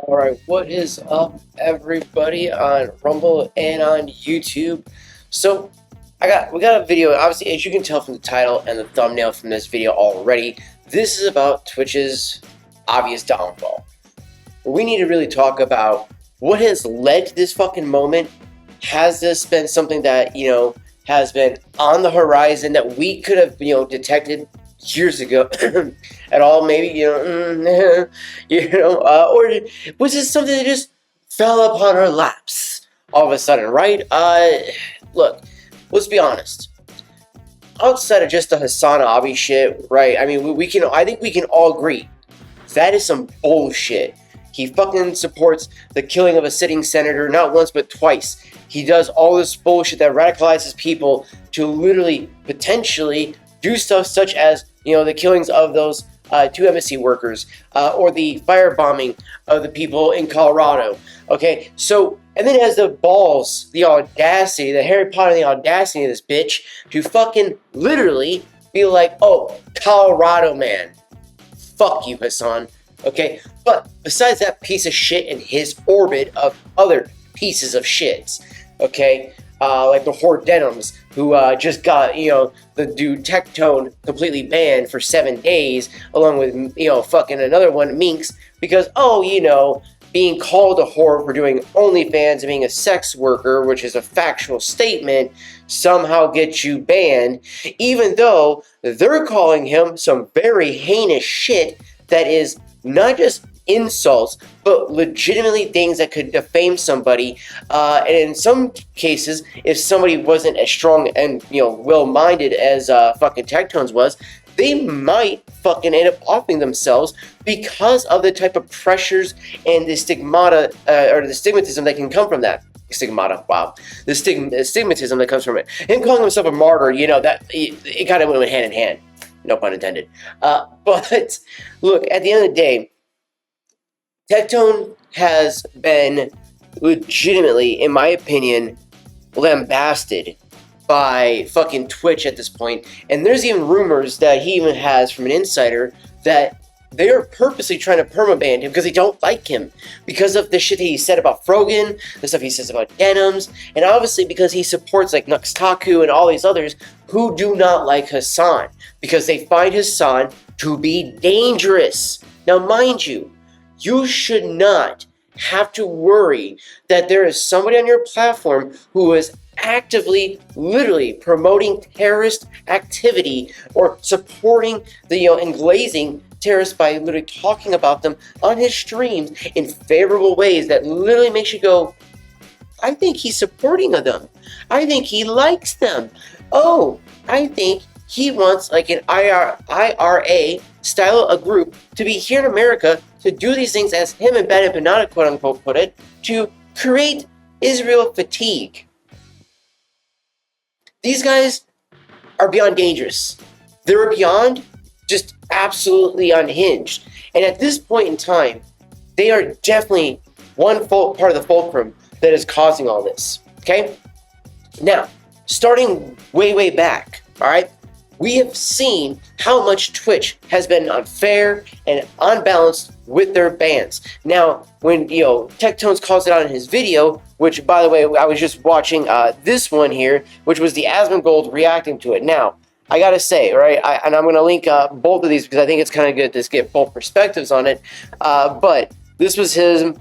All right, what is up, everybody on Rumble and on YouTube? So, we got a video. Obviously, as you can tell from the title and the thumbnail from this video already, this is about Twitch's obvious downfall. We need to really talk about what has led to this fucking moment. Has this been something that has been on the horizon that we could have detected years ago at all? Maybe or was this something that just fell upon our laps all of a sudden, right? Look, let's be honest. Outside of just the Hasan Abi shit, right? I mean, we can. I think we can all agree that is some bullshit. He fucking supports the killing of a sitting senator not once but twice. He does all this bullshit that radicalizes people to literally potentially do stuff such as the killings of those two embassy workers or the firebombing of the people in Colorado. Okay, so and then has the balls, the audacity, the Harry Potter, the audacity of this bitch to fucking literally be like, oh, Colorado man, fuck you, Hasan. Okay, but besides that piece of shit in his orbit of other pieces of shits, okay, like the Horde Denims, who just got, the dude Tectone completely banned for 7 days, along with, fucking another one, Minx, because, being called a whore for doing OnlyFans and being a sex worker, which is a factual statement, somehow gets you banned, even though they're calling him some very heinous shit that is not just insults, but legitimately things that could defame somebody. And in some cases, if somebody wasn't as strong and well-minded as fucking Tectones was, they might fucking end up offing themselves because of the type of pressures and the stigmata or the stigmatism that can come from that. Stigmata, wow. The stigmatism that comes from it. Him calling himself a martyr, that it kind of went hand in hand. No pun intended. But look, at the end of the day, Tectone has been legitimately, in my opinion, lambasted by fucking Twitch at this point. And there's even rumors that he even has from an insider that they are purposely trying to permaban him because they don't like him. Because of the shit that he said about Frogan, the stuff he says about Denims, and obviously because he supports like Nuxtaku and all these others who do not like Hasan. Because they find Hasan to be dangerous. Now mind you, you should not have to worry that there is somebody on your platform who is actively, literally promoting terrorist activity or supporting the, and glazing terrorists by literally talking about them on his streams in favorable ways that literally makes you go, I think he's supporting them. I think he likes them. Oh, I think he wants like an IRA style a group to be here in America to do these things as him and Ben Banana quote unquote put it, to create Israel fatigue. These guys are beyond dangerous. They're beyond just absolutely unhinged. And at this point in time, they are definitely one part of the fulcrum that is causing all this. Okay? Now, starting way back, all right, we have seen how much Twitch has been unfair and unbalanced with their bans. Now, when Tectones calls it out in his video, which by the way, I was just watching this one here, which was the Asmongold reacting to it. Now, I gotta say, right, and I'm gonna link both of these because I think it's kind of good to get both perspectives on it. But this was his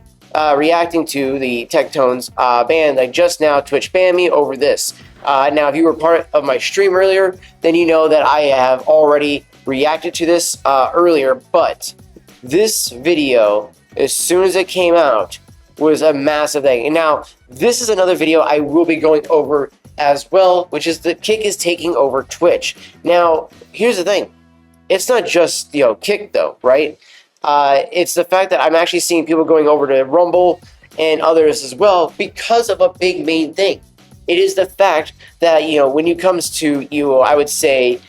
reacting to the Tectones ban. Like just now, Twitch banned me over this. Now, if you were part of my stream earlier, then you know that I have already reacted to this earlier. But this video, as soon as it came out, was a massive thing. And now, this is another video I will be going over as well, which is the Kick is taking over Twitch. Now, here's the thing. It's not just, Kick, though, right? It's the fact that I'm actually seeing people going over to Rumble and others as well because of a big main thing. It is the fact that, when it comes to, I would say,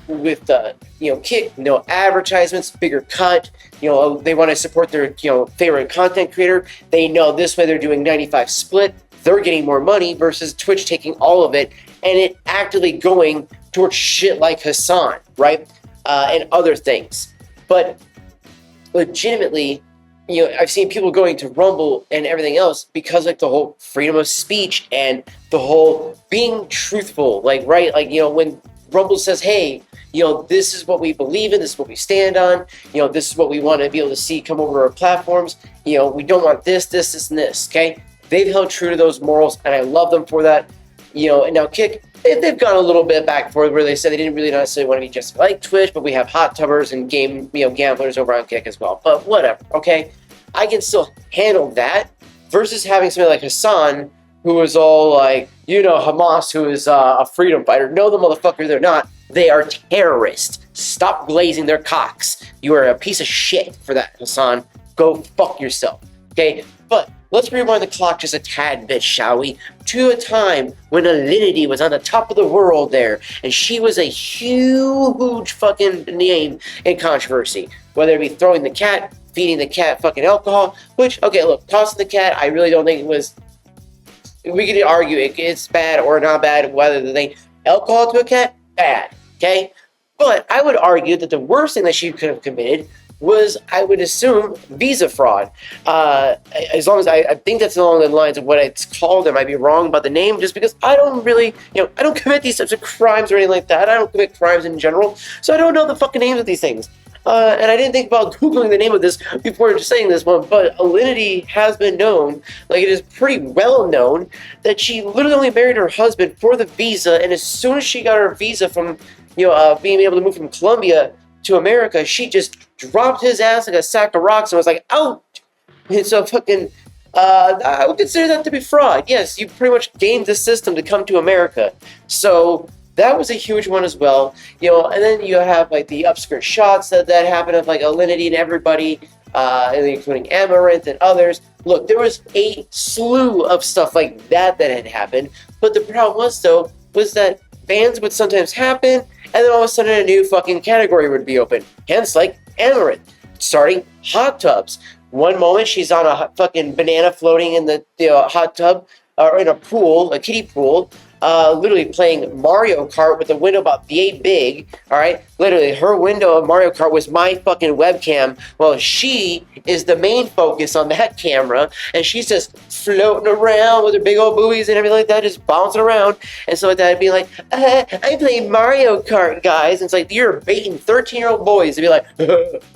with the, Kick, advertisements, bigger cut, they want to support their, favorite content creator. They know this way they're doing 95 split. They're getting more money versus Twitch taking all of it and it actively going towards shit like Hasan, right? And other things. But legitimately, I've seen people going to Rumble and everything else because like the whole freedom of speech and the whole being truthful, like, right, like, when Rumble says, hey, this is what we believe in, this is what we stand on, this is what we want to be able to see come over to our platforms, we don't want this, and this, okay? They've held true to those morals, and I love them for that. And now Kick, they've gone a little bit back and forth where they said they didn't really necessarily want to be just like Twitch, but we have hot tubbers and gamblers over on Kick as well. But whatever, okay? I can still handle that versus having somebody like Hasan, who is all like, Hamas, who is a freedom fighter. No, the motherfucker, they're not. They are terrorists. Stop glazing their cocks. You are a piece of shit for that, Hasan. Go fuck yourself, okay? But let's rewind the clock just a tad bit, shall we? To a time when Alinity was on the top of the world there, and she was a huge fucking name in controversy. Whether it be throwing the cat, feeding the cat fucking alcohol, which, okay, look, tossing the cat, I really don't think it was... We could argue it's bad or not bad, whether the thing... Alcohol to a cat? Bad, okay? But I would argue that the worst thing that she could have committed was, I would assume, visa fraud. As long as I think that's along the lines of what it's called. I might be wrong about the name, just because I don't really, I don't commit these types of crimes or anything like that. I don't commit crimes in general, so I don't know the fucking names of these things. And I didn't think about Googling the name of this before just saying this one, but Alinity has been known, like it is pretty well known, that she literally only married her husband for the visa, and as soon as she got her visa from, being able to move from Colombia to America, she just dropped his ass like a sack of rocks and was like, out! And so fucking, I would consider that to be fraud. Yes, you pretty much gamed the system to come to America. So that was a huge one as well. And then you have like the upskirt shots that happened of like Alinity and everybody, including Amaranth and others. Look, there was a slew of stuff like that had happened. But the problem was, though, was that bans would sometimes happen, and then all of a sudden a new fucking category would be open. Hence, like, Amaranth, starting hot tubs. One moment she's on a fucking banana floating in the hot tub, or in a pool, a kiddie pool, literally playing Mario Kart with a window about yay big, alright? Literally, her window of Mario Kart was my fucking webcam. Well, she is the main focus on that camera, and she's just floating around with her big old boobies and everything like that, just bouncing around, and so like that, I'd be like, I'm playing Mario Kart, guys. And it's like, you're baiting 13-year-old boys to be like,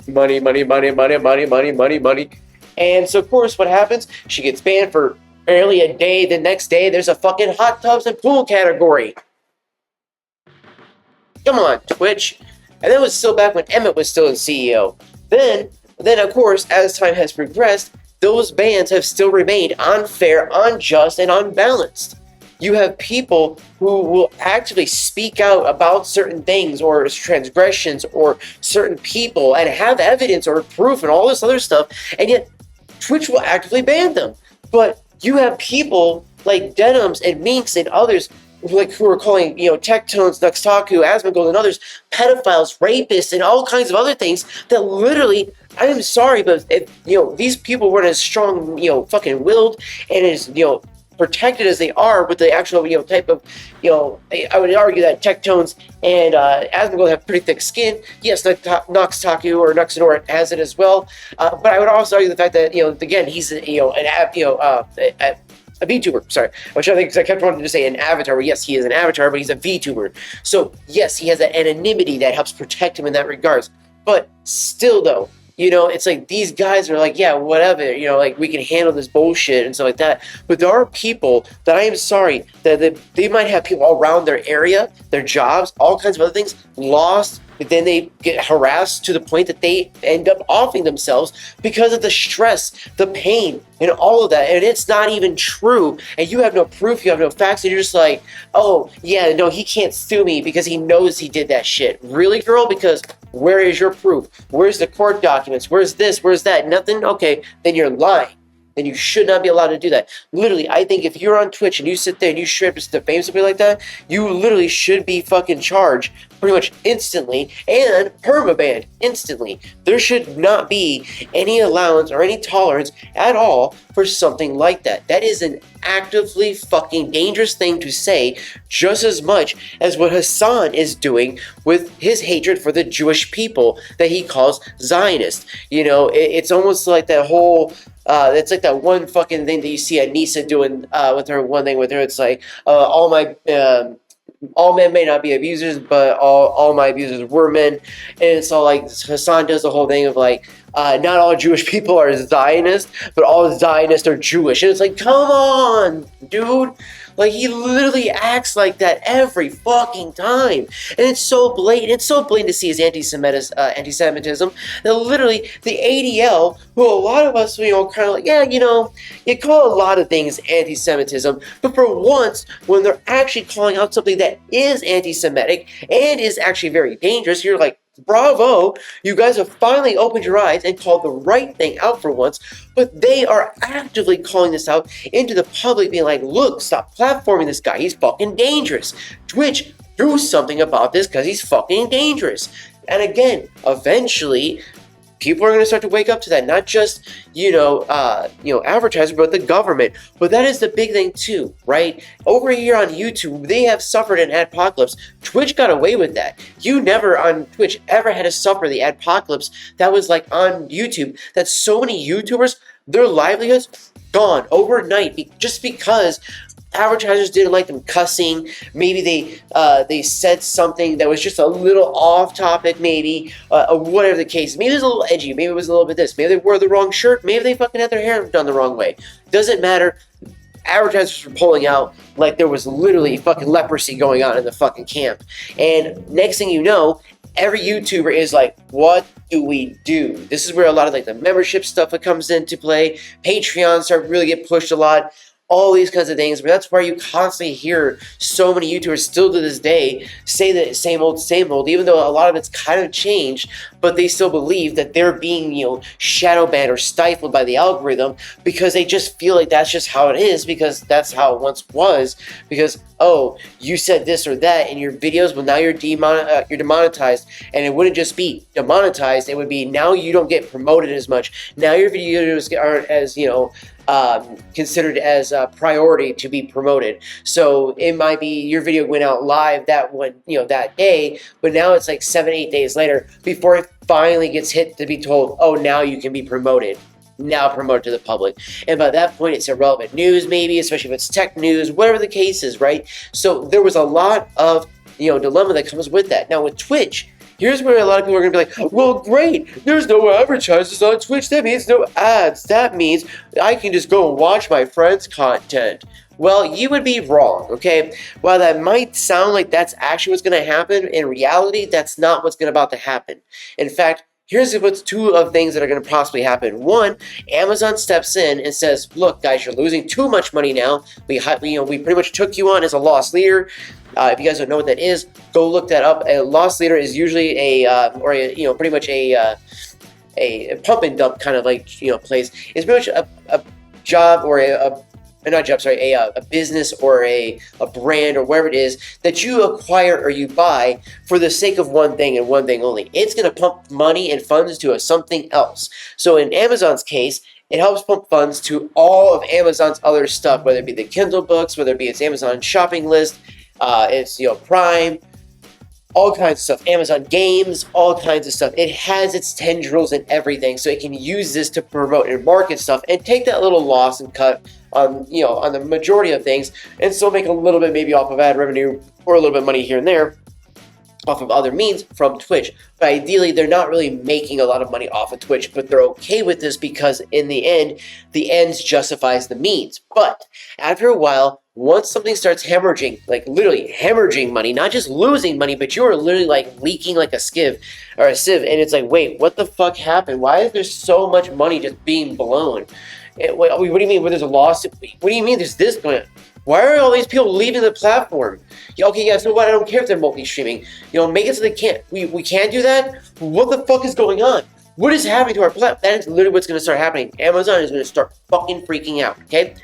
money, money, money, money, money, money, money, money. And so, of course, what happens? She gets banned for barely a day. The next day, there's a fucking hot tubs and pool category. Come on, Twitch. And that was still back when Emmett was still in CEO. Then, of course, as time has progressed, those bans have still remained unfair, unjust, and unbalanced. You have people who will actively speak out about certain things or transgressions or certain people and have evidence or proof and all this other stuff, and yet Twitch will actively ban them. But you have people like Denims and Minx and others who are calling, Tectones, Nuxtaku, Asmongold, and others pedophiles, rapists, and all kinds of other things that literally, I am sorry, but if, these people weren't as strong, fucking willed and as, protected as they are with the actual, type of, I would argue that Tectones and Asmongold have pretty thick skin. Yes, Nuxtaku or Nuxanor has it as well. But I would also argue the fact that, again, he's, a VTuber, sorry, which I think I kept wanting to say an avatar. Well, yes, he is an avatar, but he's a VTuber. So, yes, he has that anonymity that helps protect him in that regards. But still, though, it's like these guys are like, yeah, whatever, like we can handle this bullshit and stuff like that. But there are people that I am sorry that they might have people around their area, their jobs, all kinds of other things lost. But then they get harassed to the point that they end up offing themselves because of the stress, the pain, and all of that. And it's not even true. And you have no proof, you have no facts, and you're just like, oh, yeah, no, he can't sue me because he knows he did that shit. Really, girl? Because where is your proof? Where's the court documents? Where's this? Where's that? Nothing? Okay, then you're lying. then you should not be allowed to do that. Literally, I think if you're on Twitch and you sit there and you strip to defame somebody like that, you literally should be fucking charged pretty much instantly and permabanned instantly. There should not be any allowance or any tolerance at all for something like that. That is an actively fucking dangerous thing to say, just as much as what Hasan is doing with his hatred for the Jewish people that he calls Zionist. You know, it's almost like that whole it's like that one fucking thing that you see Anissa doing with her one thing with her. It's like all men may not be abusers, but all my abusers were men. And it's all like Hasan does the whole thing of like not all Jewish people are Zionists, but all Zionists are Jewish. And it's like, come on, dude. Like, he literally acts like that every fucking time. And it's so blatant. It's so blatant to see his anti-Semitism that literally the ADL, who a lot of us, kind of like, yeah, you call a lot of things anti-Semitism, but for once, when they're actually calling out something that is anti-Semitic and is actually very dangerous, you're like, bravo, you guys have finally opened your eyes and called the right thing out for once, but they are actively calling this out into the public, being like, look, stop platforming this guy, he's fucking dangerous. Twitch, do something about this because he's fucking dangerous. And again, eventually, people are going to start to wake up to that. Not just, advertisers, but the government. But that is the big thing too, right? Over here on YouTube, they have suffered an adpocalypse. Twitch got away with that. You never on Twitch ever had to suffer the adpocalypse that was like on YouTube. That so many YouTubers, their livelihoods gone overnight just because advertisers didn't like them cussing. Maybe they said something that was just a little off topic, maybe, or whatever the case. Maybe it was a little edgy. Maybe it was a little bit this. Maybe they wore the wrong shirt. Maybe they fucking had their hair done the wrong way. Doesn't matter. Advertisers were pulling out like there was literally fucking leprosy going on in the fucking camp. And next thing you know, every YouTuber is like, what do we do? This is where a lot of like the membership stuff that comes into play. Patreons start really get pushed a lot. All these kinds of things, but that's where you constantly hear so many YouTubers still to this day say that same old, even though a lot of it's kind of changed, but they still believe that they're being, shadow banned or stifled by the algorithm because they just feel like that's just how it is, because that's how it once was, because, oh, you said this or that in your videos, well, now you're demonetized, and it wouldn't just be demonetized, it would be now you don't get promoted as much, now your videos aren't as, considered as a priority to be promoted. So it might be your video went out live that day, but now it's like 7-8 days later before it finally gets hit to be told, oh, now you can be promoted. Now promoted to the public. And by that point, it's irrelevant news, maybe, especially if it's tech news, whatever the case is, right? So there was a lot of, dilemma that comes with that. Now with Twitch, here's where a lot of people are going to be like, well, great, there's no advertisers on Twitch. That means no ads. That means I can just go and watch my friends' content. Well, you would be wrong, okay? While that might sound like that's actually what's going to happen, in reality, that's not what's about to happen. In fact, here's what's two of things that are going to possibly happen. One, Amazon steps in and says, look, guys, you're losing too much money now. We pretty much took you on as a loss leader. If you guys don't know what that is, go look that up. A loss leader is usually pretty much a pump and dump kind of like, place. It's pretty much a job or a business or a brand or whatever it is that you acquire or you buy for the sake of one thing and one thing only. It's going to pump money and funds to something else. So in Amazon's case, it helps pump funds to all of Amazon's other stuff, whether it be the Kindle books, whether it be its Amazon shopping list, it's Prime, all kinds of stuff, Amazon games, all kinds of stuff. It has its tendrils and everything, so it can use this to promote and market stuff and take that little loss and cut on the majority of things and still make a little bit maybe off of ad revenue or a little bit of money here and there off of other means from Twitch. But ideally, they're not really making a lot of money off of Twitch, but they're okay with this because in the end, the ends justifies the means. But after a while, once something starts hemorrhaging, like literally hemorrhaging money, not just losing money, but you're literally like leaking like a sieve, and it's like, wait, what the fuck happened? Why is there so much money just being blown? What do you mean when there's a lawsuit? What do you mean there's this going on? Why are all these people leaving the platform? Okay, yeah, so what? I don't care if they're multi-streaming. Make it so they can't. We can't do that? What the fuck is going on? what is happening to our platform? That is literally what's going to start happening. Amazon is going to start fucking freaking out, okay?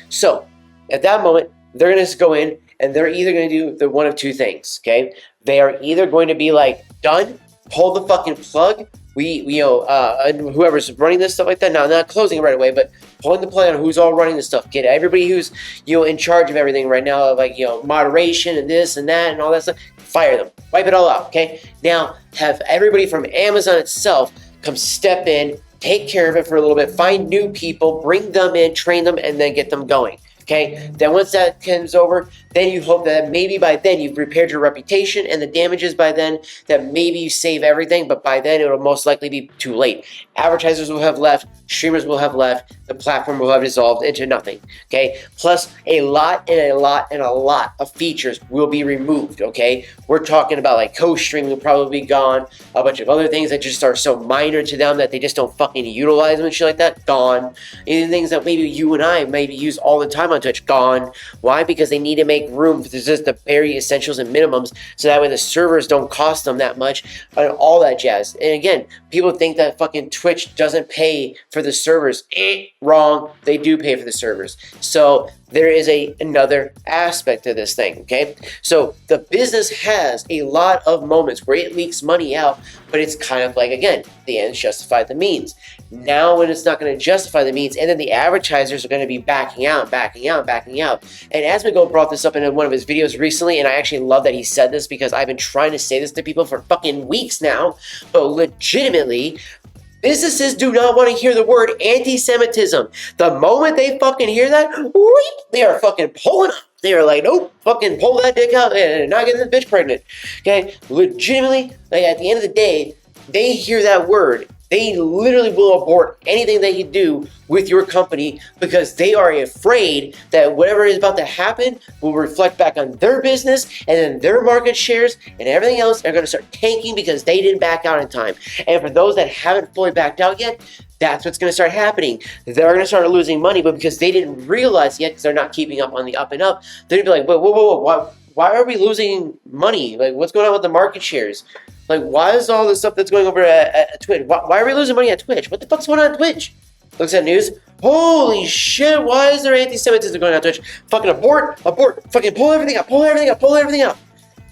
So, at that moment, they're going to go in and they're either going to do the one of two things, okay? They are either going to be like, done, pull the fucking plug, and whoever's running this stuff like that, now not closing it right away, but pulling the plug on who's all running this stuff, get everybody who's, in charge of everything right now, like, moderation and this and that and all that stuff, fire them, wipe it all out, okay? Now, have everybody from Amazon itself come step in, take care of it for a little bit, find new people, bring them in, train them, and then get them going. Okay, then once that comes over, then you hope that maybe by then you've repaired your reputation and the damages by then, that maybe you save everything, but by then it'll most likely be too late. Advertisers will have left, streamers will have left, the platform will have dissolved into nothing. Okay, plus a lot of features will be removed. Okay, we're talking about like co-streaming will probably be gone, a bunch of other things that just are so minor to them that they just don't fucking utilize them and shit like that, gone. Any things that maybe you and I maybe use all the time on Twitch, gone. Why? Because they need to make room for just the very essentials and minimums, so that way the servers don't cost them that much and all that jazz. And again, people think that fucking Twitch doesn't pay for the servers. Wrong. They do pay for the servers. So there is another aspect to this thing, okay? So the business has a lot of moments where it leaks money out, but it's kind of like, again, the ends justify the means. Now when it's not going to justify the means, and then the advertisers are going to be backing out. And Asmongold brought this up in one of his videos recently, and I actually love that he said this because I've been trying to say this to people for fucking weeks now, but legitimately, businesses do not want to hear the word anti-Semitism. The moment they fucking hear that, they are fucking pulling up. They are like, nope, fucking pull that dick out and not getting this bitch pregnant. Okay? Legitimately, like at the end of the day, they hear that word. They literally will abort anything that you do with your company because they are afraid that whatever is about to happen will reflect back on their business, and then their market shares and everything else are going to start tanking because they didn't back out in time. And for those that haven't fully backed out yet, that's what's going to start happening. They're going to start losing money, but because they didn't realize yet, because they're not keeping up on the up and up, they're going to be like, whoa, why are we losing money? Like, what's going on with the market shares? Like, why is all this stuff that's going over at Twitch? Why are we losing money at Twitch? What the fuck's going on at Twitch? Looks at news. Holy shit, why is there anti-Semitism going on at Twitch? Fucking abort, fucking pull everything out.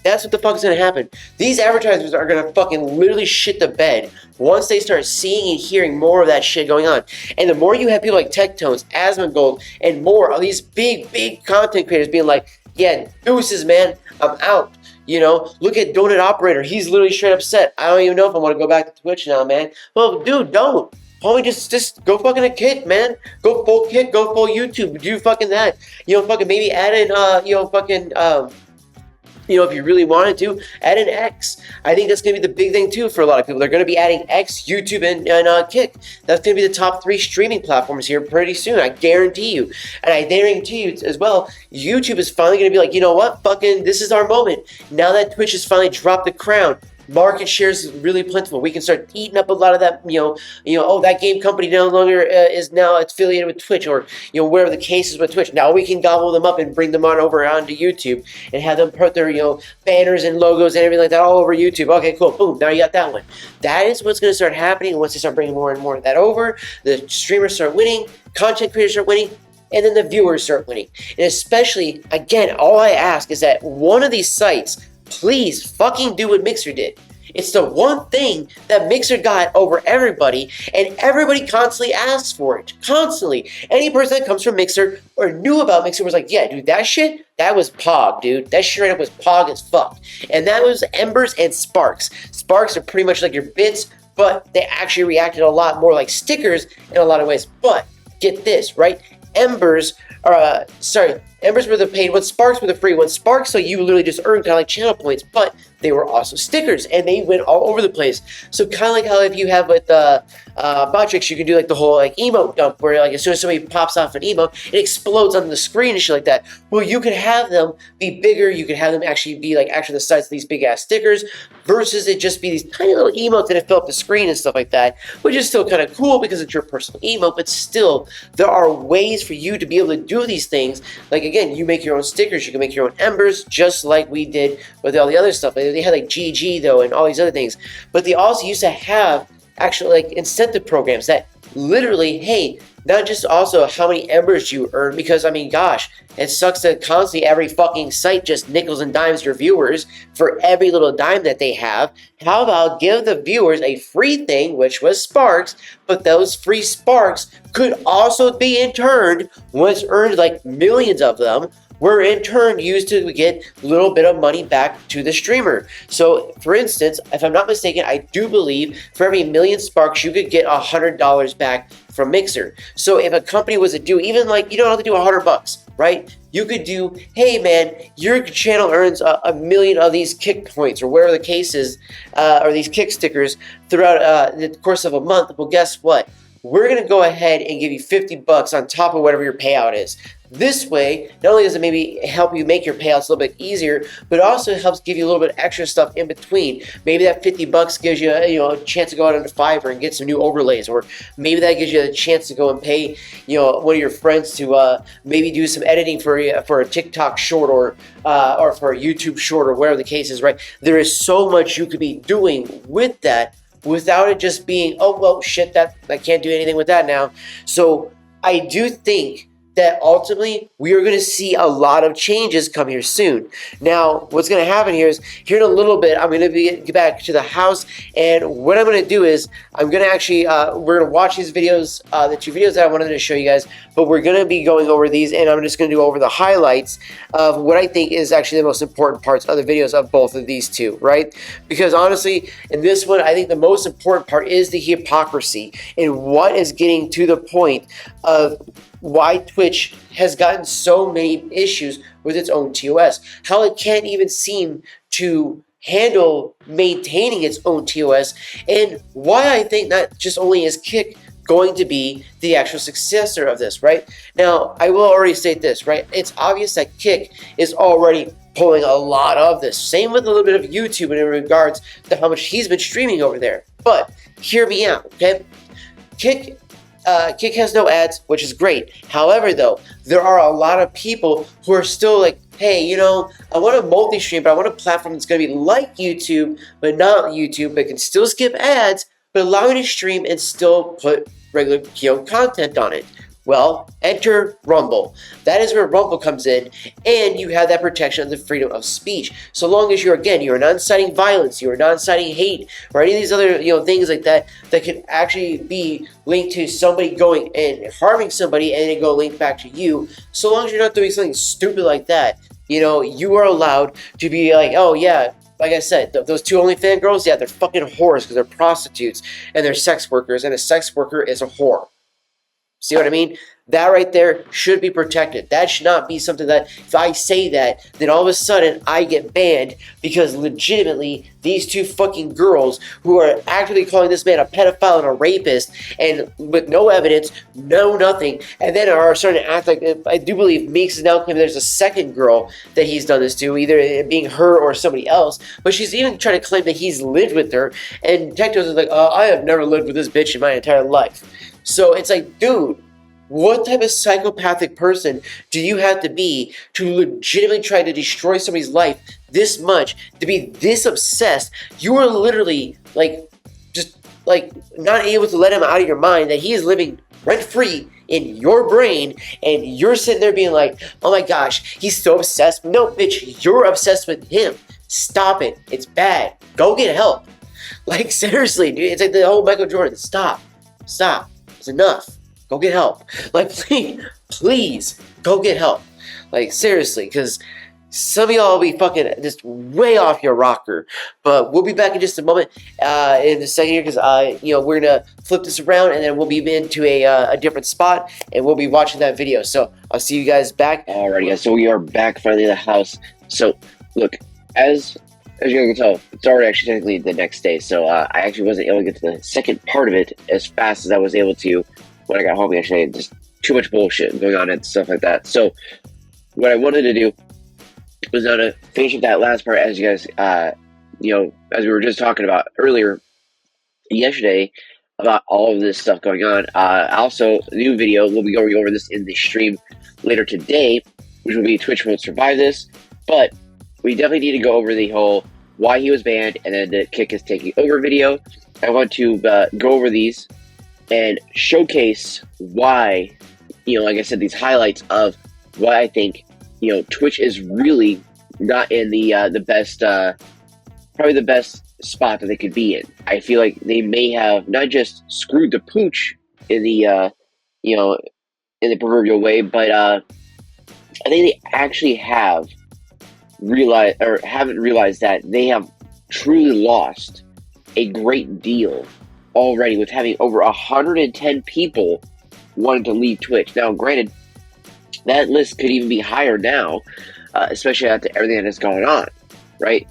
That's what the fuck is going to happen. These advertisers are going to fucking literally shit the bed once they start seeing and hearing more of that shit going on. And the more you have people like Tectones, Asmongold, and more of these big content creators being like, yeah, deuces, man, I'm out. Look at Donut Operator. He's literally straight upset. I don't even know if I want to go back to Twitch now, man. Well, dude, don't. Homie, just go fucking a kick, man. Go full kick, go full YouTube. Do fucking that. Fucking maybe add in, if you really wanted to, add an X. I think that's going to be the big thing, too, for a lot of people. They're going to be adding X, YouTube, and Kick. That's going to be the top 3 streaming platforms here pretty soon. I guarantee you. And I guarantee you as well, YouTube is finally going to be like, you know what? Fucking, this is our moment. Now that Twitch has finally dropped the crown, market shares is really plentiful. We can start eating up a lot of that, that game company no longer is now affiliated with Twitch, or, whatever the case is with Twitch. Now we can gobble them up and bring them over onto YouTube and have them put their, banners and logos and everything like that all over YouTube. Okay, cool. Boom. Now you got that one. That is what's going to start happening once they start bringing more and more of that over. The streamers start winning, content creators start winning, and then the viewers start winning. And especially, again, all I ask is that one of these sites, please fucking do what Mixer did. It's the one thing that Mixer got over everybody, and everybody constantly asks for it. Constantly. Any person that comes from Mixer or knew about Mixer was like, yeah, dude, that shit, that was Pog, dude. That straight up was Pog as fuck. And that was Embers and Sparks. Sparks are pretty much like your bits, but they actually reacted a lot more like stickers in a lot of ways. But get this, right? Embers were the paid ones, Sparks were the free ones. Sparks, so you literally just earned kind of like channel points, but they were also stickers, and they went all over the place. So kind of like how if you have with Botrix, you can do like the whole like emote dump, where like as soon as somebody pops off an emote, it explodes on the screen and shit like that. Well, you could have them be bigger. You could have them actually be like actually the size of these big ass stickers, versus it just be these tiny little emotes that fill up the screen and stuff like that, which is still kind of cool because it's your personal emote. But still, there are ways for you to be able to do these things. Like again, you make your own stickers, you can make your own embers, just like we did with all the other stuff. They had like GG though and all these other things, but they also used to have actually like incentive programs that literally, hey, not just also how many embers you earn, because I mean, gosh, it sucks that constantly every fucking site just nickels and dimes your viewers for every little dime that they have. How about give the viewers a free thing, which was Sparks, but those free Sparks could also be in turn, once earned like millions of them, were in turn used to get a little bit of money back to the streamer. So, for instance, if I'm not mistaken, I do believe for every million Sparks, you could get $100 back from Mixer. So if a company was to do, even like, you don't have to do $100, right? You could do, hey man, your channel earns a million of these kick points or whatever the case is, or these kick stickers throughout the course of a month. Well, guess what? We're going to go ahead and give you $50 on top of whatever your payout is. This way, not only does it maybe help you make your payouts a little bit easier, but it also helps give you a little bit extra stuff in between. Maybe that $50 gives you, a chance to go out on Fiverr and get some new overlays, or maybe that gives you a chance to go and pay, one of your friends to maybe do some editing for a TikTok short or for a YouTube short or whatever the case is. Right? There is so much you could be doing with that without it just being, oh well, shit, that I can't do anything with that now. So I do think that ultimately we are going to see a lot of changes come here soon. Now, what's going to happen here is, here in a little bit, I'm going to get back to the house, and what I'm going to do is, I'm going to actually, we're going to watch these videos, the two videos that I wanted to show you guys, but we're going to be going over these, and I'm just going to do over the highlights of what I think is actually the most important parts of the videos of both of these two, right? Because honestly, in this one, I think the most important part is the hypocrisy and what is getting to the point of why Twitch has gotten so many issues with its own TOS. How it can't even seem to handle maintaining its own TOS, and why I think not just only is Kick going to be the actual successor of this, right? Now, I will already state this, right? It's obvious that Kick is already pulling a lot of this. Same with a little bit of YouTube in regards to how much he's been streaming over there. But hear me out, okay? Kick has no ads, which is great. However, though, there are a lot of people who are still like, hey, I want a multi-stream, but I want a platform that's going to be like YouTube, but not YouTube, but can still skip ads, but allow me to stream and still put regular content on it. Well, enter Rumble. That is where Rumble comes in, and you have that protection of the freedom of speech. So long as you're not inciting violence, you're not inciting hate, or any of these other things like that could actually be linked to somebody going and harming somebody, and then go link back to you. So long as you're not doing something stupid like that, you are allowed to be like, oh yeah, like I said, those two OnlyFans girls, yeah, they're fucking whores because they're prostitutes and they're sex workers, and a sex worker is a whore. See what I mean? That right there should be protected. That should not be something that if I say that, then all of a sudden I get banned because legitimately these two fucking girls who are actively calling this man a pedophile and a rapist and with no evidence, no nothing, and then are starting to act like, I do believe Meeks is now claiming there's a second girl that he's done this to, either it being her or somebody else, but she's even trying to claim that he's lived with her, and Tectos is like, I have never lived with this bitch in my entire life. So it's like, dude, what type of psychopathic person do you have to be to legitimately try to destroy somebody's life this much, to be this obsessed? You are literally, just not able to let him out of your mind that he is living rent-free in your brain, and you're sitting there being like, oh my gosh, he's so obsessed. No, bitch, you're obsessed with him. Stop it. It's bad. Go get help. Like, seriously, dude, it's like the whole Michael Jordan. Stop. It's enough. Go get help. Like, please, go get help. Like, seriously, because some of y'all will be fucking just way off your rocker. But we'll be back in just a moment, in a second here, because we're gonna flip this around, and then we'll be into a different spot, and we'll be watching that video. So I'll see you guys back. Alrighty, guys. So we are back finally in the house. So look, as you can tell, it's already actually technically the next day. So I actually wasn't able to get to the second part of it as fast as I was able to when I got home yesterday. Just too much bullshit going on and stuff like that. So what I wanted to do was to finish up that last part, as you guys, as we were just talking about earlier yesterday about all of this stuff going on. Also, a new video, we'll be going over this in the stream later today, which will be Twitch won't survive this, but we definitely need to go over the whole why he was banned and then the Kick is taking over video. I want to go over these and showcase why, like I said, these highlights of why I think, Twitch is really not in the best, probably the best spot that they could be in. I feel like they may have not just screwed the pooch in the, you know, in the proverbial way, but I think they actually have realized or haven't realized that they have truly lost a great deal already with having over 110 people wanting to leave Twitch. Now, granted, that list could even be higher now, especially after everything that has gone on, right?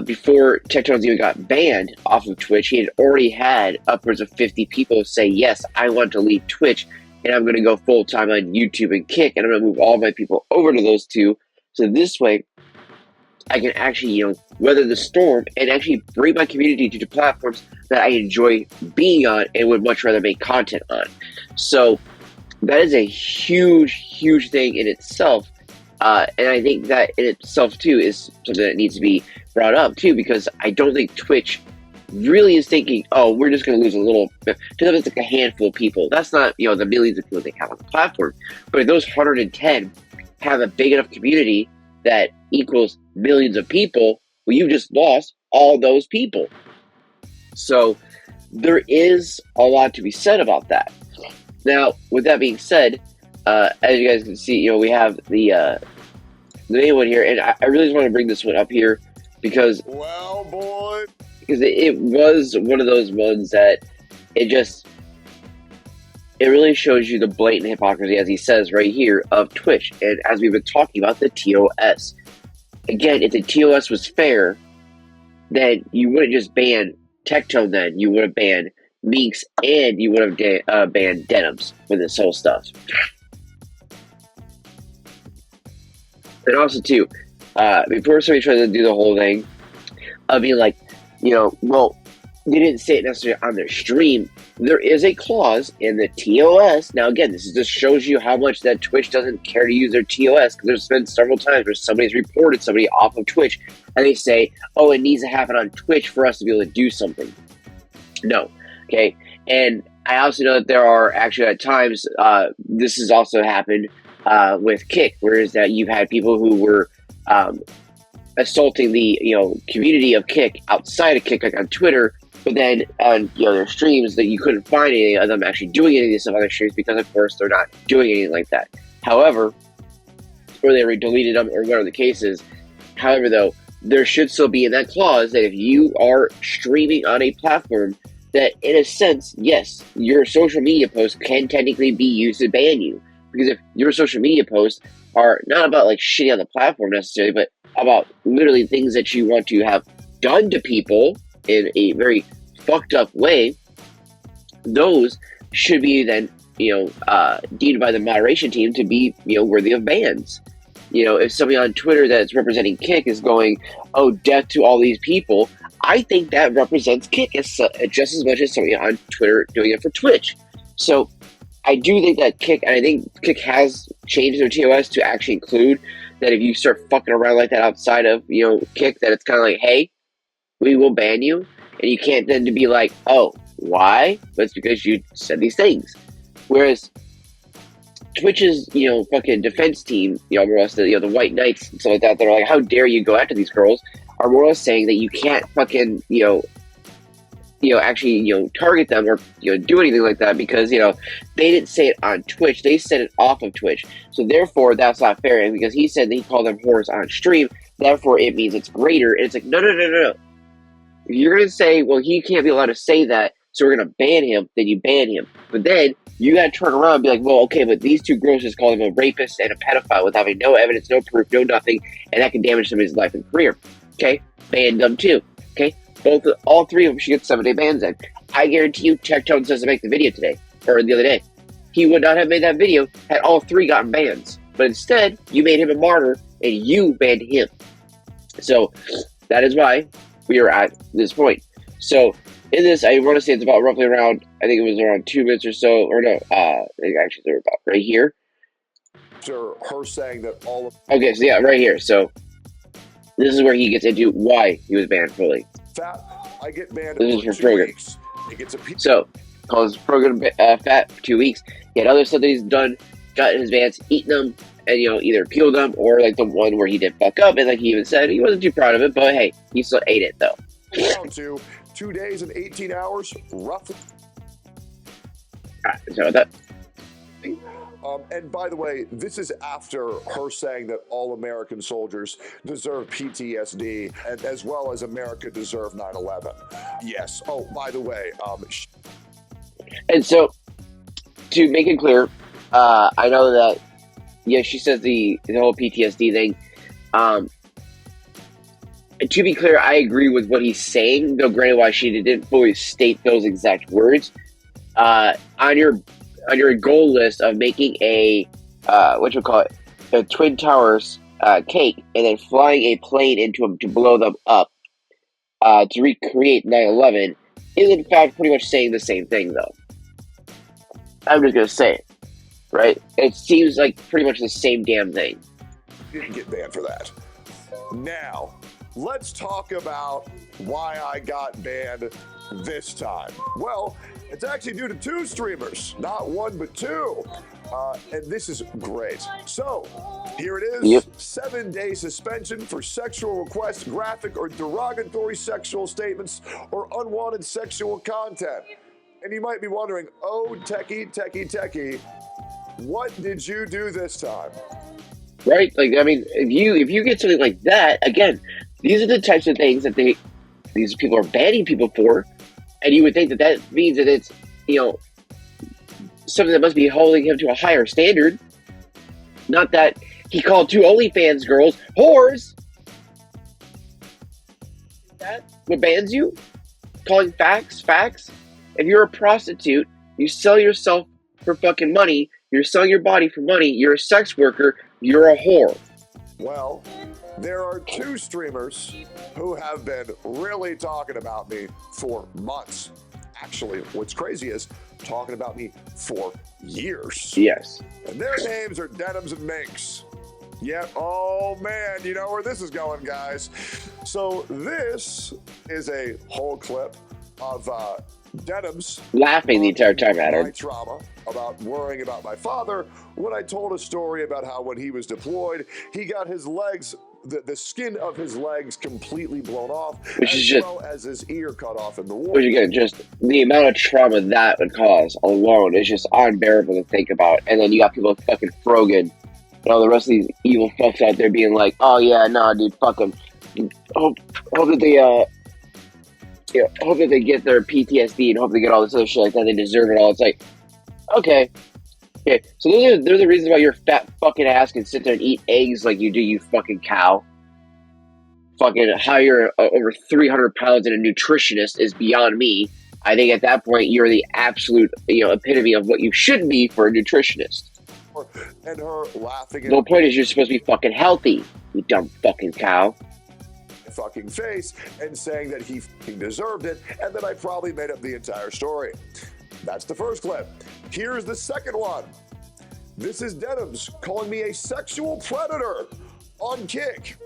Before Tectones even got banned off of Twitch, he had already had upwards of 50 people say, yes, I want to leave Twitch, and I'm going to go full-time on YouTube and Kick, and I'm going to move all my people over to those two, so this way, I can actually, weather the storm and actually bring my community to the platforms that I enjoy being on and would much rather make content on. So that is a huge, huge thing in itself. And I think that in itself, too, is something that needs to be brought up, too, because I don't think Twitch really is thinking, oh, we're just going to lose a little bit. To them, it's like a handful of people. That's not, the millions of people they have on the platform. But if those 110 have a big enough community that equals millions of people, well, you just lost all those people. So there is a lot to be said about that. Now, with that being said, as you guys can see, we have the main one here, and I really just want to bring this one up here because, well, boy, because it was one of those ones that it really shows you the blatant hypocrisy, as he says right here, of Twitch. And as we've been talking about, the TOS. Again, if the TOS was fair, then you wouldn't just ban Tectone then. You would have banned Meeks, and you would have banned Denims with this whole stuff. And also, too, before somebody tries to do the whole thing of being like, well, they didn't say it necessarily on their stream. There is a clause in the TOS. Now, again, this just shows you how much that Twitch doesn't care to use their TOS, because there's been several times where somebody's reported somebody off of Twitch, and they say, oh, it needs to happen on Twitch for us to be able to do something. No. Okay? And I also know that there are actually at times, this has also happened with Kick, whereas that you've had people who were assaulting the community of Kick outside of Kick, like on Twitter, but then on their streams that you couldn't find any of them actually doing any of this stuff on their streams because of course they're not doing anything like that. However, or they were deleted them or whatever the case is. However, though, there should still be in that clause that if you are streaming on a platform, that in a sense, yes, your social media posts can technically be used to ban you. Because if your social media posts are not about like shitting on the platform necessarily, but about literally things that you want to have done to people in a very fucked up way, those should be then, deemed by the moderation team to be, worthy of bans. If somebody on Twitter that's representing Kick is going, oh, death to all these people, I think that represents Kick just as much as somebody on Twitter doing it for Twitch. So I do think that Kick, and I think Kick has changed their TOS to actually include that if you start fucking around like that outside of, Kick, that it's kind of like, hey, we will ban you. And you can't then to be like, oh, why? But it's because you said these things. Whereas Twitch's, fucking defense team, more or less the White Knights and stuff like that, they're like, how dare you go after these girls, are more or less saying that you can't fucking, actually, target them or, do anything like that because, they didn't say it on Twitch. They said it off of Twitch. So therefore, that's not fair. And because he said that he called them whores on stream, therefore it means it's greater. And it's like, no. If you're going to say, well, he can't be allowed to say that, so we're going to ban him, then you ban him. But then you got to turn around and be like, well, okay, but these two girls just called him a rapist and a pedophile with having no evidence, no proof, no nothing, and that can damage somebody's life and career. Okay? Ban them too. Okay? All three of them should get 7-day bans in. I guarantee you Tectones doesn't make the video today, or the other day. He would not have made that video had all three gotten bans. But instead, you made him a martyr, and you banned him. So, that is why we are at this point. So, in this, I want to say it's about roughly around, I think it was around 2 minutes or so, or no, I think actually they're about right here. After her saying that all of... Okay, so yeah, right here. So, this is where he gets into why he was banned fully. Fat, I get banned this is for for 2 Kroger. weeks. It gets a piece. So, calls his program fat for 2 weeks. He had other stuff that he's done, got in his vans, eaten them, and either peeled them or like the one where he did fuck up, and like he even said he wasn't too proud of it, but hey, he still ate it though. Down to 2 days and 18 hours, roughly. So that. And by the way, this is after her saying that all American soldiers deserve PTSD, and as well as America deserve 9/11. Yes. Oh, by the way, And so, to make it clear, I know that, yeah, she says the whole PTSD thing. To be clear, I agree with what he's saying, though granted why she didn't fully state those exact words. On your goal list of making a a Twin Towers cake and then flying a plane into them to blow them up to recreate 9/11 is in fact pretty much saying the same thing though. I'm just gonna say it, right? It seems like pretty much the same damn thing. didn't get banned for that. Now, let's talk about why I got banned this time. Well, it's actually due to 2 streamers, not 1 but 2. And this is great. So, here it is. Yep. 7-day suspension for sexual requests, graphic or derogatory sexual statements, or unwanted sexual content. And you might be wondering, oh, techie, what did you do this time? Right? Like, I mean, if you get something like that, again, these are the types of things that these people are banning people for, and you would think that means that it's, something that must be holding him to a higher standard. Not that he called 2 OnlyFans girls whores. That what bans you? Calling facts? If you're a prostitute, you sell yourself for fucking money, you're selling your body for money, you're a sex worker, you're a whore. Well, there are 2 streamers who have been really talking about me for months. Actually, what's crazy is talking about me for years. Yes. And their names are Denims and Minks. Yep. Oh, man, you know where this is going, guys. So this is a whole clip of Denims Laughing the entire time at my her. trauma about worrying about my father when I told a story about how when he was deployed, he got his legs, the skin of his legs completely blown off, Which as is just, well as his ear cut off in the war. which again, just the amount of trauma that would cause alone is just unbearable to think about. And then you got people like fucking Frogan and all the rest of these evil fucks out there being like, oh yeah, nah, dude, fuck them. Hope that they, hope that they get their PTSD and hope they get all this other shit like that. They deserve it all. It's like, okay. So they're the reasons why your fat fucking ass can sit there and eat eggs like you do, you fucking cow. Fucking hire over 300 pounds in a nutritionist is beyond me. I think at that point you're the absolute, epitome of what you should be for a nutritionist. And her laughing The whole point is you're supposed to be fucking healthy, you dumb fucking cow. fucking face and saying that he deserved it and that I probably made up the entire story. That's the first clip. Here's the second one. This is Denims calling me a sexual predator on Kick.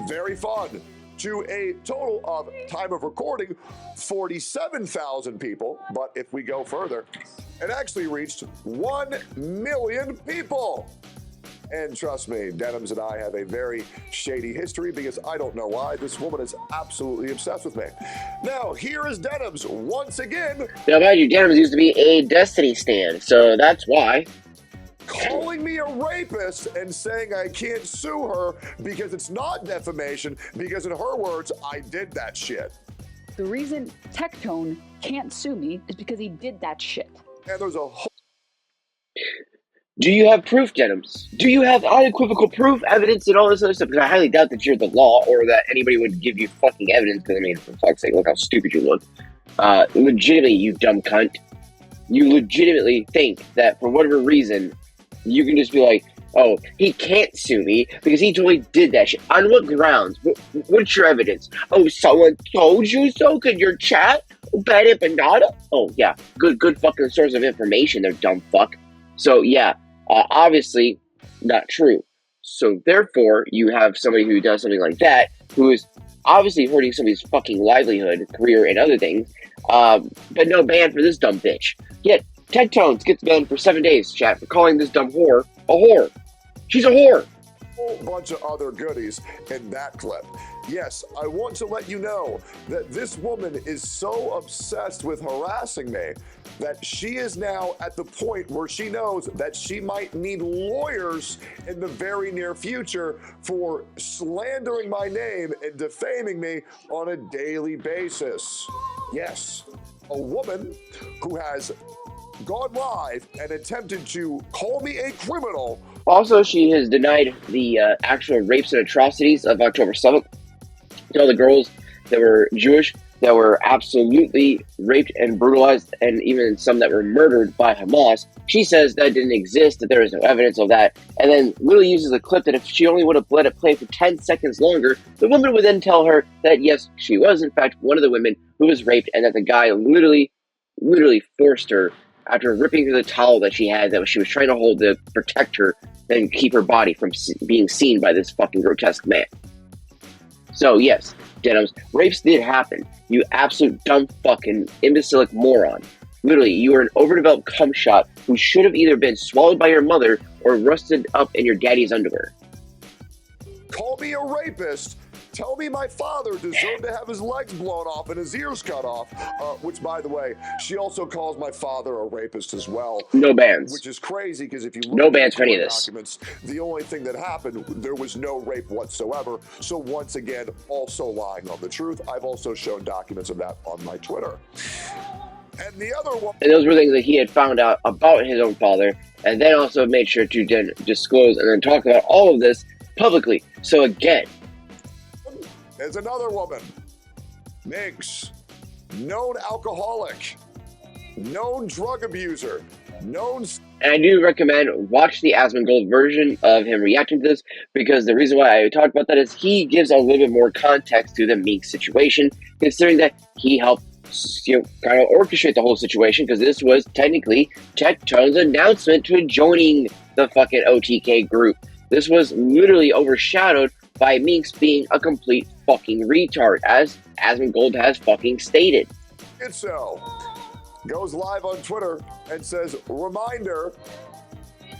Very fun. To a total of, time of recording, 47,000 people. But if we go further, it actually reached 1 million people. And trust me, Denims and I have a very shady history because I don't know why. This woman is absolutely obsessed with me. Now, here is Denims once again. Now, mind you, Denims used to be a Destiny stan, so that's why. Calling me a rapist and saying I can't sue her because it's not defamation, because in her words, I did that shit. The reason Tectone can't sue me is because he did that shit. And there's a whole... Do you have proof, Denims? Do you have unequivocal proof, evidence, and all this other stuff? Because I highly doubt that you're the law or that anybody would give you fucking evidence. Because, I mean, for fuck's sake, look how stupid you look. Legitimately, you dumb cunt. You legitimately think that for whatever reason, you can just be like, oh, he can't sue me because he totally did that shit. On what grounds? What's your evidence? Oh, someone told you so? Could your chat? Bad empanada? Oh, yeah. Good fucking source of information there, dumb fuck. So, yeah. Obviously not true. So therefore, you have somebody who does something like that, who is obviously hurting somebody's fucking livelihood, career, and other things. But no ban for this dumb bitch. Yet, Tectones gets banned for 7 days, chat, for calling this dumb whore a whore. She's a whore. Whole bunch of other goodies in that clip. Yes, I want to let you know that this woman is so obsessed with harassing me that she is now at the point where she knows that she might need lawyers in the very near future for slandering my name and defaming me on a daily basis. Yes, a woman who has gone live and attempted to call me a criminal. Also, she has denied the actual rapes and atrocities of October 7th. You know, the girls that were Jewish, that were absolutely raped and brutalized, and even some that were murdered by Hamas. She says that didn't exist, that there is no evidence of that, and then literally uses a clip that if she only would have let it play for 10 seconds longer, the woman would then tell her that yes, she was in fact one of the women who was raped, and that the guy literally forced her, after ripping through the towel that she had, that she was trying to hold to protect her and keep her body from being seen by this fucking grotesque man. So yes, Denims, rapes did happen. You absolute dumb fucking imbecilic moron. Literally, you are an overdeveloped cum shot who should have either been swallowed by your mother or rusted up in your daddy's underwear. Call me a rapist. Tell me my father deserved to have his legs blown off and his ears cut off, which, by the way, she also calls my father a rapist as well. No bans. Which is crazy because if you look no at bans the for any of this documents, the only thing that happened, there was no rape whatsoever. So once again, also lying on the truth. I've also shown documents of that on my Twitter. And the other one. And those were things that he had found out about his own father, and then also made sure to then disclose and then talk about all of this publicly. So again, there's another woman, Minx, known alcoholic, known drug abuser, known. And I do recommend watch the Asmongold version of him reacting to this, because the reason why I talk about that is he gives a little bit more context to the Minx situation, considering that he helped, kind of orchestrate the whole situation, because this was technically Tectone's announcement to joining the fucking OTK group. This was literally overshadowed by Minx being a complete fucking retard, as Asmongold has fucking stated. It's so. Goes live on Twitter and says, reminder,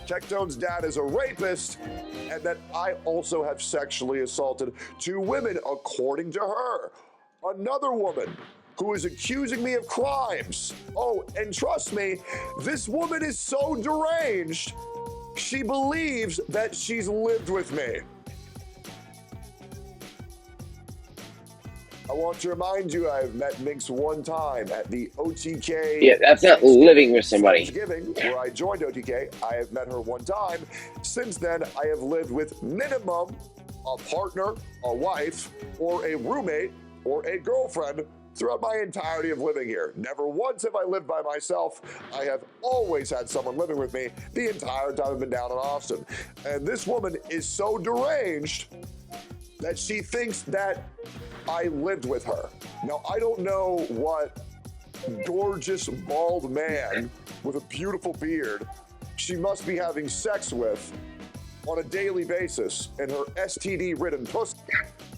Tectone's dad is a rapist, and that I also have sexually assaulted 2 women, according to her. Another woman who is accusing me of crimes. Oh, and trust me, this woman is so deranged, she believes that she's lived with me. I want to remind you, I've met Minx one time at the OTK. Yeah, that's not living with somebody. Thanksgiving, where I joined OTK. I have met her one time. Since then, I have lived with minimum a partner, a wife, or a roommate, or a girlfriend throughout my entirety of living here. Never once have I lived by myself. I have always had someone living with me the entire time I've been down in Austin. And this woman is so deranged that she thinks that I lived with her. Now, I don't know what gorgeous bald man with a beautiful beard she must be having sex with on a daily basis in her STD-ridden pussy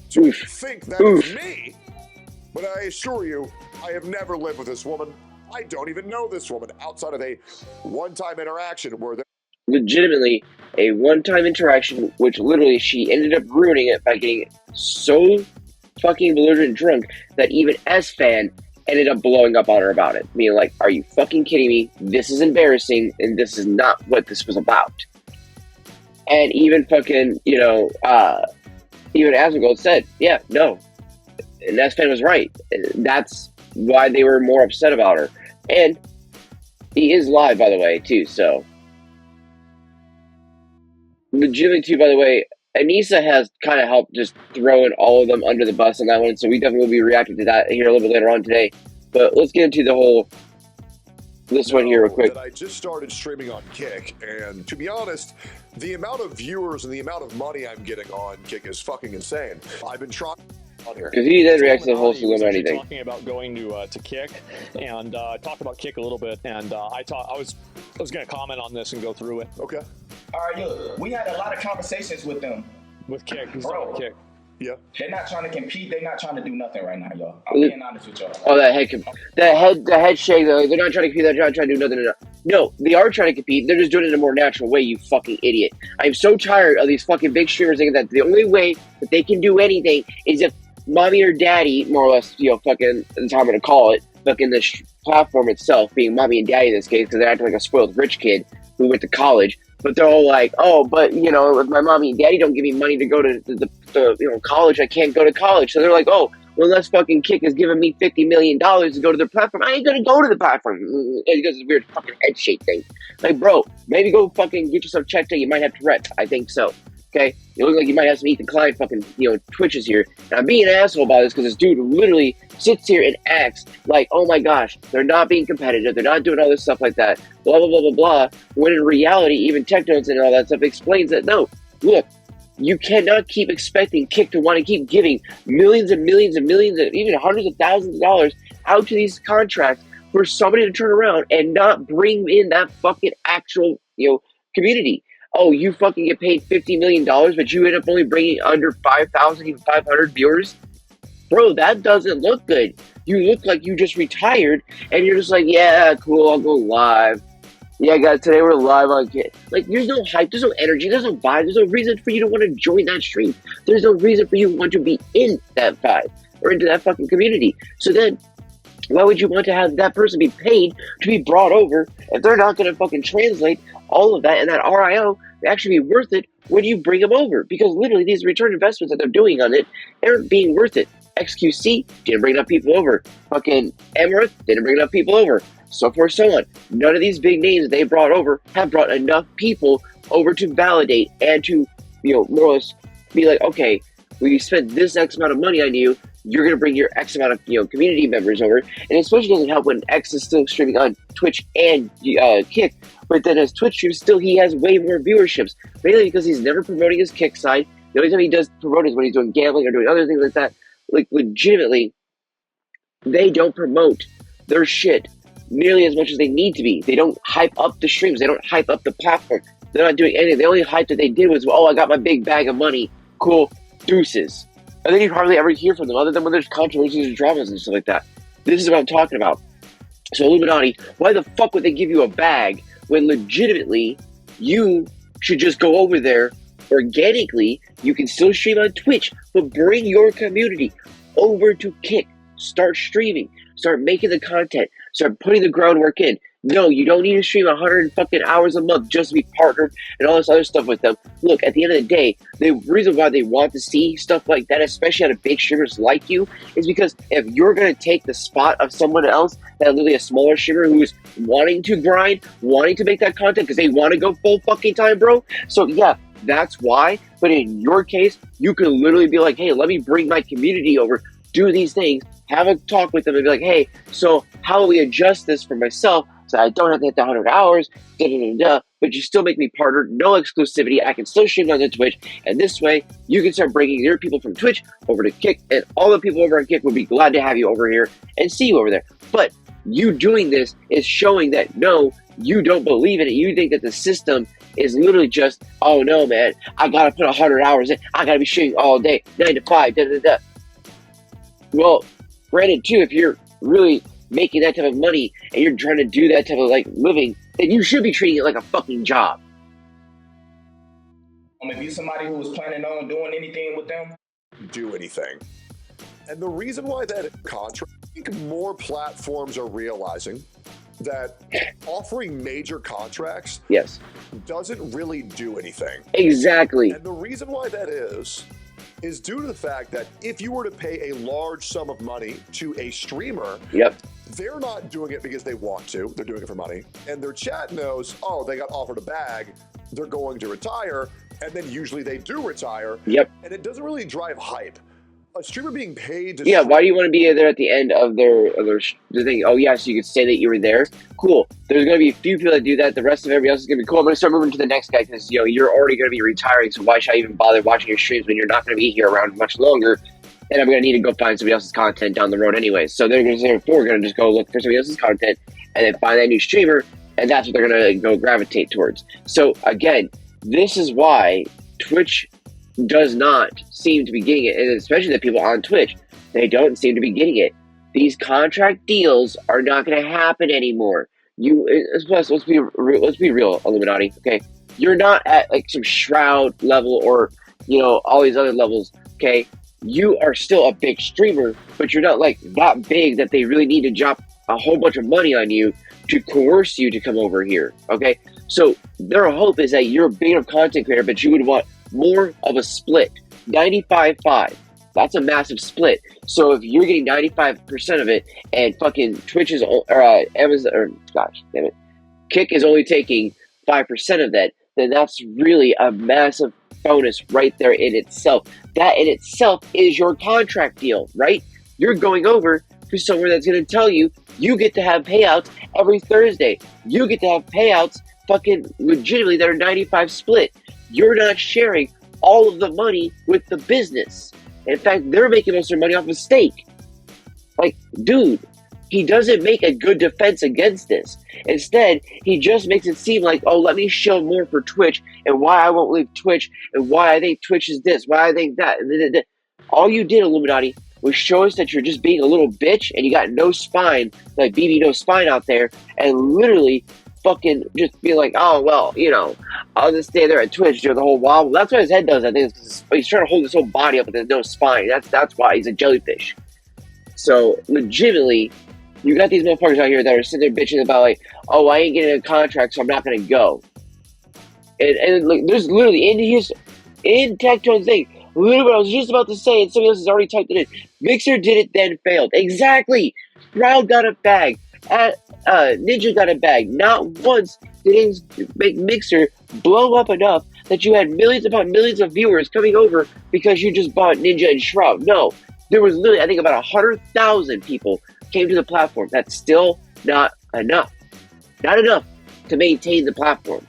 to think that it's me. But I assure you, I have never lived with this woman. I don't even know this woman outside of a one-time interaction where legitimately a one-time interaction, which literally she ended up ruining it by getting so fucking belligerent drunk that even S-Fan ended up blowing up on her about it, being like, are you fucking kidding me? This is embarrassing, and this is not what this was about. And even fucking, even Asmongold said, yeah, no. And S-Fan was right. That's why they were more upset about her. And he is live, by the way, too, so. Legitimately, too, by the way, Anissa has kind of helped just throwing all of them under the bus on that one, so we definitely will be reacting to that here a little bit later on today. But let's get into the whole this one here real quick. That I just started streaming on Kick, and to be honest, the amount of viewers and the amount of money I'm getting on Kick is fucking insane. I've been trying on here. Because he then reacts to the whole saloon or anything. Talking about going to Kick and talk about Kick a little bit, and I was going to comment on this and go through it. Okay. All right, look, we had a lot of conversations with them. With Kick, Bro. Kick. Yeah. They're not trying to compete. They're not trying to do nothing right now, y'all. I'm being honest with y'all. Oh, the head shake. They're not trying to compete. They're not trying to do nothing. No, they are trying to compete. They're just doing it in a more natural way. You fucking idiot! I'm so tired of these fucking big streamers thinking that the only way that they can do anything is if mommy or daddy, more or less, fucking. That's how I'm gonna call it. Fucking the platform itself being mommy and daddy in this case, because they're acting like a spoiled rich kid who went to college. But they're all like, oh, but if my mommy and daddy don't give me money to go to the college, I can't go to college. So they're like, oh, well, unless fucking Kick is giving me $50 million to go to their platform, I ain't gonna go to the platform. It does this weird fucking head shake thing. Like, bro, maybe go fucking get yourself checked out. You might have Tourette's. I think so. Okay, you look like you might have some Ethan Klein fucking twitches here. And I'm being an asshole about this because this dude literally sits here and acts like, oh my gosh, they're not being competitive, they're not doing all this stuff like that, blah blah blah blah blah. When in reality, even Tech Notes and all that stuff explains that no, look, you cannot keep expecting Kick to want to keep giving millions and millions and millions, and even hundreds of thousands of dollars out to these contracts for somebody to turn around and not bring in that fucking actual community. Oh, you fucking get paid $50 million, but you end up only bringing under 5,000, even 500 viewers? Bro, that doesn't look good. You look like you just retired, and you're just like, yeah, cool, I'll go live. Yeah, guys, today we're live on Kit. Like, there's no hype, there's no energy, there's no vibe, there's no reason for you to want to join that stream. There's no reason for you to want to be in that vibe or into that fucking community. So then, why would you want to have that person be paid to be brought over if they're not going to fucking translate all of that and that RIO to actually be worth it when you bring them over? Because literally these return investments that they're doing on it aren't being worth it. XQC didn't bring enough people over. Fucking Emirates didn't bring enough people over. So forth, so on. None of these big names they brought over have brought enough people over to validate and to, more or less be like, okay, we spent this X amount of money on you. You're going to bring your X amount of, community members over. And especially doesn't help when X is still streaming on Twitch and Kick. But then as Twitch streams, still he has way more viewerships. Mainly because he's never promoting his Kick side. The only time he does promote is when he's doing gambling or doing other things like that. Like, legitimately, they don't promote their shit nearly as much as they need to be. They don't hype up the streams. They don't hype up the platform. They're not doing anything. The only hype that they did was, oh, I got my big bag of money. Cool. Deuces. And then you hardly ever hear from them other than when there's controversies and dramas and stuff like that. This is what I'm talking about. So Illuminati, why the fuck would they give you a bag when legitimately you should just go over there organically? You can still stream on Twitch, but bring your community over to Kick. Start streaming. Start making the content. Start putting the groundwork in. No, you don't need to stream 100 fucking hours a month just to be partnered and all this other stuff with them. Look, at the end of the day, the reason why they want to see stuff like that, especially out of big streamers like you, is because if you're going to take the spot of someone else, that literally a smaller streamer who's wanting to grind, wanting to make that content because they want to go full fucking time, bro. So yeah, that's why. But in your case, you can literally be like, hey, let me bring my community over, do these things, have a talk with them and be like, hey, so how do we adjust this for myself so I don't have to hit the 100 hours, but you still make me partner, no exclusivity, I can still stream on the Twitch, and this way, you can start bringing your people from Twitch over to Kick, and all the people over on Kick would be glad to have you over here and see you over there. But you doing this is showing that, no, you don't believe in it. You think that the system is literally just, oh no, man, I gotta put 100 hours in, I gotta be streaming all day, 9 to 5, Well, granted, too, if you're really making that type of money and you're trying to do that type of living, then you should be treating it like a fucking job. If you're somebody who was planning on doing anything with them, do anything. And the reason why that contract, I think more platforms are realizing that offering major contracts doesn't really do anything. Exactly. And the reason why that is due to the fact that if you were to pay a large sum of money to a streamer, they're not doing it because they want to, they're doing it for money. And their chat knows, oh, they got offered a bag, they're going to retire, and then usually they do retire. And it doesn't really drive hype. A streamer being paid to why do you want to be there at the end of their thing? Oh yeah, so you could say that you were there. Cool. There's going to be a few people that do that. The rest of everybody else is going to be cool. I'm going to start moving to the next guy because you're already going to be retiring. So why should I even bother watching your streams when you're not going to be here around much longer? And I'm going to need to go find somebody else's content down the road anyway. So they're going to say, we're going to just go look for somebody else's content and then find that new streamer, and that's what they're going to go gravitate towards. So again, this is why Twitch does not seem to be getting it, and especially the people on Twitch, they don't seem to be getting it. These contract deals are not going to happen anymore. Plus, let's be real, Illuminati. Okay, you're not at like some Shroud level or all these other levels. Okay, you are still a big streamer, but you're not like that big that they really need to drop a whole bunch of money on you to coerce you to come over here. Okay, so their hope is that you're a bigger content creator, but you would want more of a split, 95-5. That's a massive split. So if you're getting 95% of it, and fucking Twitch is Amazon, or gosh damn it, Kick is only taking 5% of that, then that's really a massive bonus right there in itself. That in itself is your contract deal, right? You're going over to somewhere that's going to tell you get to have payouts every Thursday. You get to have payouts fucking legitimately that are 95 split. You're not sharing all of the money with the business. In fact, they're making most of their money off of stake. Like, dude, he doesn't make a good defense against this. Instead, he just makes it seem like, oh, let me show more for Twitch and why I won't leave Twitch and why I think Twitch is this, why I think that. All you did, Illuminati, was show us that you're just being a little bitch and you got no spine, like BB no spine out there, and literally fucking just be like, oh, well, I'll just stay there at Twitch during the whole while. That's what his head does. I think it's he's trying to hold his whole body up with no spine. That's why he's a jellyfish. So legitimately, you got these motherfuckers out here that are sitting there bitching about like, oh, I ain't getting a contract, so I'm not gonna go. And like, there's literally in Tectone's thing, literally what I was just about to say, and somebody else has already typed it in. Mixer did it, then failed. Exactly. Proud got a bag. Ninja got a bag. Not once did it make Mixer blow up enough that you had millions upon millions of viewers coming over because you just bought Ninja and Shroud. No, there was literally, I think, about 100,000 people came to the platform. That's still not enough. Not enough to maintain the platform.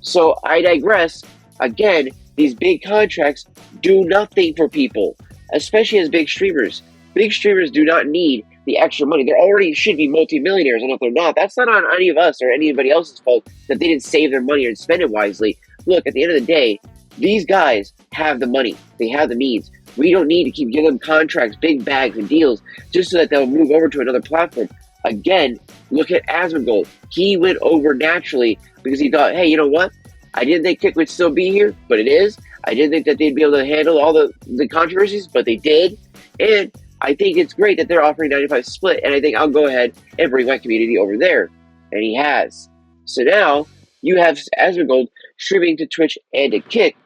So I digress. Again, these big contracts do nothing for people, especially as big streamers. Big streamers do not need the extra money. They already should be multimillionaires, and if they're not, that's not on any of us or anybody else's fault that they didn't save their money or spend it wisely. Look, at the end of the day, these guys have the money. They have the means. We don't need to keep giving them contracts, big bags, and deals just so that they'll move over to another platform. Again, look at Asmongold. He went over naturally because he thought, hey, you know what? I didn't think Kick would still be here, but it is. I didn't think that they'd be able to handle all the controversies, but they did. And I think it's great that they're offering 95 split, and I think I'll go ahead and bring my community over there. And he has. So now you have Asmongold streaming to Twitch and to Kick,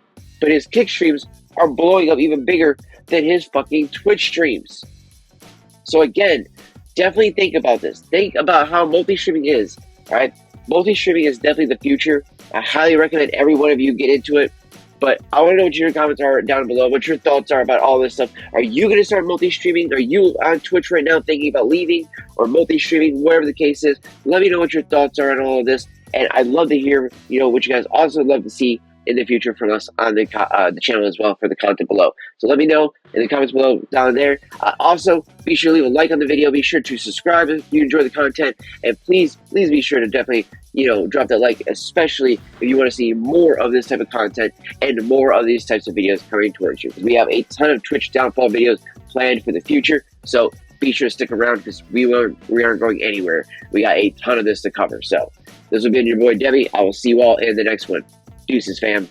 but his Kick streams are blowing up even bigger than his fucking Twitch streams. So again, definitely think about this. Think about how multi-streaming is, all right? Multi-streaming is definitely the future. I highly recommend every one of you get into it. But I want to know what your comments are down below, what your thoughts are about all this stuff. Are you going to start multi-streaming? Are you on Twitch right now thinking about leaving or multi-streaming, whatever the case is? Let me know what your thoughts are on all of this. And I'd love to hear, what you guys also love to see in the future from us on the channel as well for the content below. So let me know in the comments below down there. Also, be sure to leave a like on the video. Be sure to subscribe if you enjoy the content. And please be sure to definitely, drop that like, especially if you want to see more of this type of content and more of these types of videos coming towards you. We have a ton of Twitch downfall videos planned for the future. So be sure to stick around because we aren't going anywhere. We got a ton of this to cover. So this has been your boy, Debbie. I will see you all in the next one. Deuces, fam.